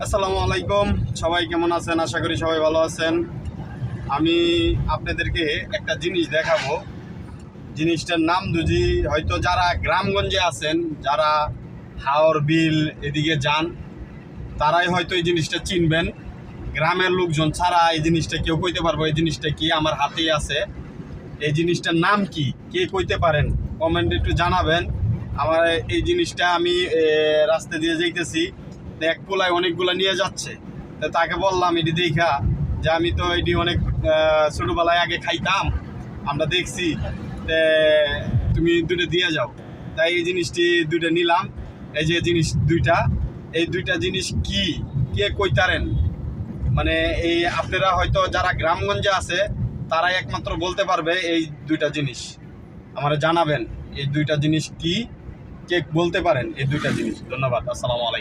আসসালামু আলাইকুম, সবাই কেমন আছেন? আশা করি সবাই ভালো আছেন। আমি আপনাদেরকে একটা জিনিস দেখাবো। জিনিসটার নাম দুজি, হয়তো যারা গ্রামগঞ্জে আছেন, যারা হাওর বিল এদিকে যান, তারাই হয়তো এই জিনিসটা চিনবেন। গ্রামের লোকজন ছাড়া এই জিনিসটা কেউ কইতে পারবো এই জিনিসটা কি। আমার হাতেই আছে। এই জিনিসটার নাম কি, কে কইতে পারেন? কমেন্টে একটু জানাবেন। আমার এই জিনিসটা আমি রাস্তা দিয়ে যাইতেছি, এক পোলায় অনেকগুলো নিয়ে যাচ্ছে। তো তাকে বললাম এটি দেখা, যে আমি তো এটি অনেক ছোটোবেলায় আগে খাইতাম, আমরা দেখছি, তুমি দুটো দিয়ে যাও। তাই এই জিনিসটি দুটো নিলাম। এই যে জিনিস দুইটা, এই দুইটা জিনিস কি, কে কইতারেন? মানে এই আপনারা হয়তো যারা গ্রামগঞ্জে আছে তারাই একমাত্র বলতে পারবে এই দুইটা জিনিস। আমারে জানাবেন এই দুইটা জিনিস কি, কে বলতে পারেন এই দুইটা জিনিস। ধন্যবাদ। আসসালামু আলাইকুম।